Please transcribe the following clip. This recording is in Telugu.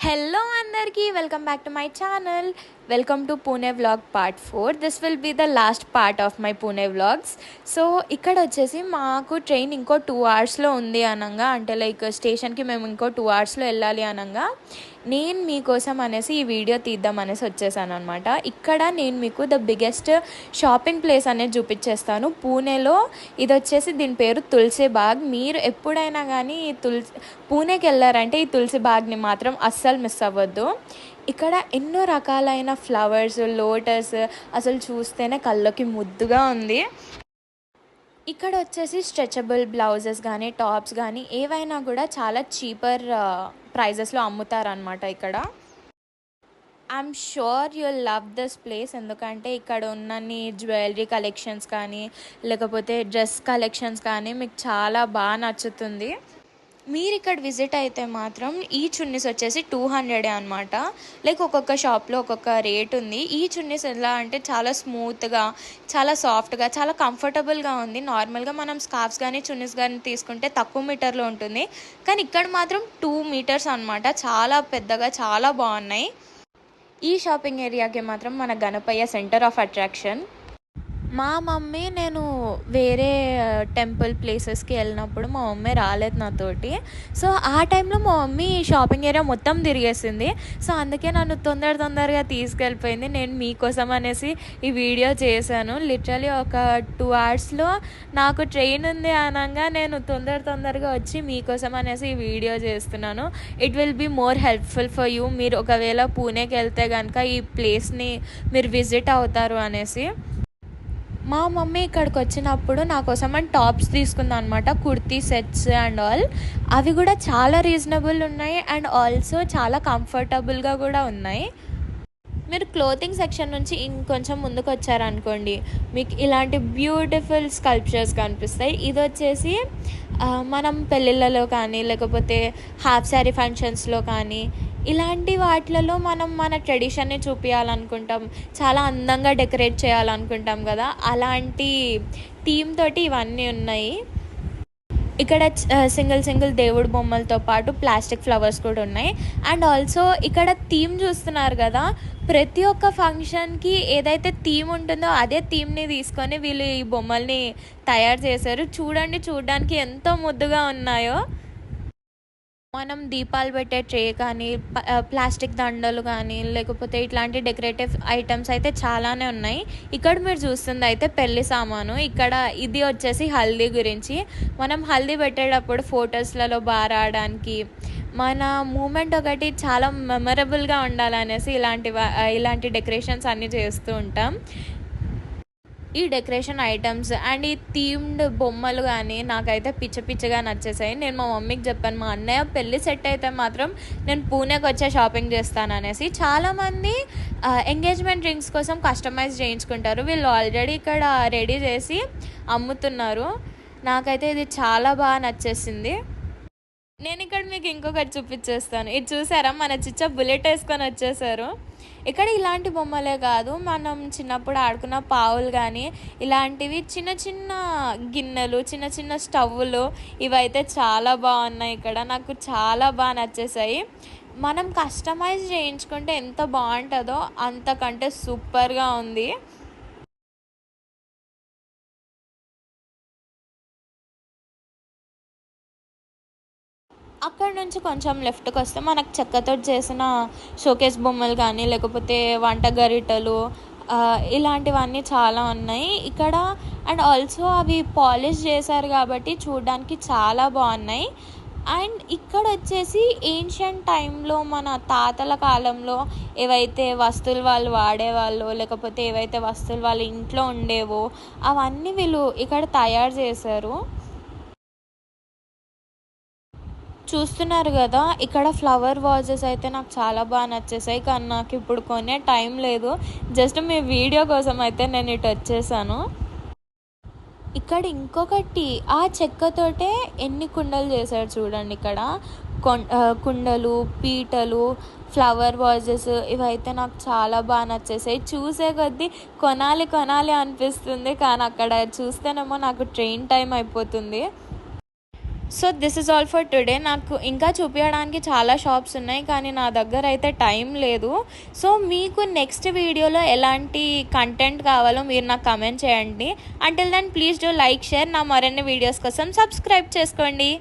Hello andarki, welcome back to my channel. Welcome to Pune vlog part 4. This will be the last part of my Pune vlogs. So ఇక్కడ వచ్చేసి మాకు ట్రైన్ ఇంకో 2 అవర్స్లో ఉంది అనగా, అంటే లైక్ స్టేషన్కి మేము ఇంకో 2 అవర్స్లో వెళ్ళాలి అనగా నేను మీకోసం అనేసి ఈ వీడియో తీద్దాం అనేసి వచ్చేసాను అనమాట. ఇక్కడ నేను మీకు ద బిగ్గెస్ట్ షాపింగ్ ప్లేస్ అనేది చూపించేస్తాను పూణేలో. ఇది వచ్చేసి దీని పేరు తులసి బాగ్. మీరు ఎప్పుడైనా కానీ పూణేకి వెళ్ళారంటే ఈ తులసి బాగ్ని మాత్రం అస్సలు మిస్ అవ్వద్దు. ఇక్కడ ఎన్నో రకాలైన ఫ్లవర్స్, లోటస్ అసలు చూస్తేనే కళ్ళకి ముద్దుగా ఉంది. ఇక్కడ వచ్చేసి స్ట్రెచబుల్ బ్లౌజెస్ కానీ టాప్స్ కానీ ఏవైనా కూడా చాలా చీపర్ ప్రైజెస్లో అమ్ముతారనమాట ఇక్కడ. I'm sure you love this place, ఎందుకంటే ఇక్కడ ఉన్నన్ని జ్యువెలరీ కలెక్షన్స్ కానీ లేకపోతే డ్రెస్ కలెక్షన్స్ కానీ మీకు చాలా బాగా నచ్చుతుంది. మీరు ఇక్కడ విజిట్ అయితే మాత్రం ఈ చున్నీస్ వచ్చేసి 200 అనమాట. లైక్ ఒక్కొక్క షాప్లో ఒక్కొక్క రేట్ ఉంది. ఈ చున్నీస్ ఎలా అంటే చాలా స్మూత్గా, చాలా సాఫ్ట్గా, చాలా కంఫర్టబుల్గా ఉంది. నార్మల్గా మనం స్కార్ఫ్స్ కానీ చున్నీస్ కానీ తీసుకుంటే తక్కువ మీటర్లో ఉంటుంది, కానీ ఇక్కడ మాత్రం 2 మీటర్స్ అనమాట. చాలా పెద్దగా, చాలా బాగున్నాయి. ఈ షాపింగ్ ఏరియాకి మాత్రం మన గణపయ్య సెంటర్ ఆఫ్ అట్రాక్షన్. మా మమ్మీ నేను వేరే టెంపుల్ ప్లేసెస్కి వెళ్ళినప్పుడు మా మమ్మీ రాలేదు నాతోటి. సో ఆ టైంలో మా మమ్మీ షాపింగ్ ఏరియా మొత్తం తిరిగేసింది. సో అందుకే నన్ను తొందరగా తీసుకెళ్ళిపోయింది. నేను మీకోసం అనేసి ఈ వీడియో చేశాను. లిటరలీ ఒక 2 అవర్స్లో నాకు ట్రైన్ ఉంది అనగా నేను తొందరగా వచ్చి మీకోసం అనేసి ఈ వీడియో చేస్తున్నాను. It will be more helpful for you. మీరు ఒకవేళ పూణేకి వెళ్తే కనుక ఈ ప్లేస్ని మీరు విజిట్ అవుతారు అనేసి. మా మమ్మీ ఇక్కడికి వచ్చినప్పుడు నా కోసం అని టాప్స్ తీసుకుందాం అనమాట, కుర్తీ సెట్స్ అండ్ ఆల్. అవి కూడా చాలా రీజనబుల్ ఉన్నాయి అండ్ ఆల్సో చాలా కంఫర్టబుల్గా కూడా ఉన్నాయి. మీరు క్లోతింగ్ సెక్షన్ నుంచి ఇంకొంచెం ముందుకు వచ్చారనుకోండి, మీకు ఇలాంటి బ్యూటిఫుల్ స్కల్ప్చర్స్ కనిపిస్తాయి. ఇది వచ్చేసి మనం పెళ్ళిళ్ళలో కానీ లేకపోతే హాఫ్ శారీ ఫంక్షన్స్లో కానీ ఇలాంటి వాటిలలో మనం మన ట్రెడిషన్ని చూపించాలనుకుంటాం, చాలా అందంగా డెకరేట్ చేయాలనుకుంటాం కదా, అలాంటి థీమ్ తోటి ఇవన్నీ ఉన్నాయి. ఇక్కడ సింగిల్ దేవుడు బొమ్మలతో పాటు ప్లాస్టిక్ ఫ్లవర్స్ కూడా ఉన్నాయి. అండ్ ఆల్సో ఇక్కడ థీమ్ చూస్తున్నారు కదా, ప్రతి ఒక్క ఫంక్షన్కి ఏదైతే థీమ్ ఉంటుందో అదే థీమ్ని తీసుకొని వీళ్ళు ఈ బొమ్మల్ని తయారు చేశారు. చూడడానికి ఎంతో ముద్దుగా ఉన్నాయో. మనం దీపాలు పెట్టే ట్రే కానీ ప్లాస్టిక్ దండలు కానీ లేకపోతే ఇట్లాంటి డెకరేటివ్ ఐటమ్స్ అయితే చాలానే ఉన్నాయి. ఇక్కడ మీరు చూస్తుంది అయితే పెళ్లి సామాను. ఇక్కడ ఇది వచ్చేసి హల్దీ గురించి. మనం హల్దీ పెట్టేటప్పుడు ఫొటోస్లలో బాగా రావడానికి, మన మూమెంట్ ఒకటి చాలా మెమరబుల్గా ఉండాలనేసి ఇలాంటి డెకరేషన్స్ అన్నీ చేస్తూ ఉంటాం. ఈ డెకరేషన్ ఐటమ్స్ అండ్ ఈ థీమ్డ్ బొమ్మలు కానీ నాకైతే పిచ్చగా నచ్చేసాయి. నేను మా మమ్మీకి చెప్పాను, మా అన్నయ్య పెళ్ళి సెట్ అయితే మాత్రం నేను పూణేకి వచ్చే షాపింగ్ చేస్తాను అనేసి. చాలామంది ఎంగేజ్మెంట్ రింగ్స్ కోసం కస్టమైజ్ చేయించుకుంటారు. వీళ్ళు ఆల్రెడీ ఇక్కడ రెడీ చేసి అమ్ముతున్నారు. నాకైతే ఇది చాలా బాగా నచ్చేసింది. నేను ఇక్కడ మీకు ఇంకొకటి చూపించేస్తాను. ఇది చూసారా, మన చిచ్చ బుల్లెట్ వేసుకొని వచ్చేసారు. ఇక్కడ ఇలాంటి బొమ్మలే కాదు, మనం చిన్నప్పుడు ఆడుకున్న పావులు కానీ ఇలాంటివి చిన్న గిన్నెలు, చిన్న స్టవ్లు, ఇవైతే చాలా బాగున్నాయి. ఇక్కడ నాకు చాలా బాగా నచ్చేసాయి. మనం కస్టమైజ్ చేయించుకుంటే ఎంత బాగుంటుందో అంతకంటే సూపర్గా ఉంది. అక్కడ నుంచి కొంచెం లెఫ్ట్కి వస్తే మనకు చెక్కతో చేసిన షోకేస్ బొమ్మలు కానీ లేకపోతే వంట గరిటెలు ఇలాంటివన్నీ చాలా ఉన్నాయి ఇక్కడ. అండ్ ఆల్సో అవి పాలిష్ చేశారు కాబట్టి చూడడానికి చాలా బాగున్నాయి. అండ్ ఇక్కడ వచ్చేసి ఏన్షియంట్ టైంలో మన తాతల కాలంలో ఏవైతే వస్తువులు వాళ్ళు వాడేవాళ్ళు లేకపోతే ఏవైతే వస్తువులు వాళ్ళ ఇంట్లో ఉండేవో అవన్నీ వీళ్ళు ఇక్కడ తయారు చేశారు. చూస్తున్నారు కదా, ఇక్కడ ఫ్లవర్ వాజెస్ అయితే నాకు చాలా బాగా నచ్చేసాయి, కానీ నాకు ఇప్పుడు కొనే టైం లేదు. జస్ట్ మీ వీడియో కోసం అయితే నేను ఇటు వచ్చేసాను. ఇక్కడ ఇంకొకటి, ఆ చెక్కతోటే ఎన్ని కుండలు చేశారు చూడండి. ఇక్కడ కుండలు, పీటలు, ఫ్లవర్ వాజెస్ ఇవైతే నాకు చాలా బాగా నచ్చేసాయి. చూసే కొద్దీ కొనాలి అనిపిస్తుంది, కానీ అక్కడ చూస్తేనేమో నాకు ట్రైన్ టైం అయిపోతుంది. So this is all for today. నాకు ఇంకా చూపించడానికి చాలా షాప్స్ ఉన్నాయి, కానీ నా దగ్గర అయితే టైం లేదు. సో మీకు నెక్స్ట్ వీడియోలో ఎలాంటి కంటెంట్ కావాలో మీరు నాకు కమెంట్ చేయండి. Until then please do like, share. నా మరిన్ని వీడియోస్ కోసం సబ్స్క్రైబ్ చేసుకోండి.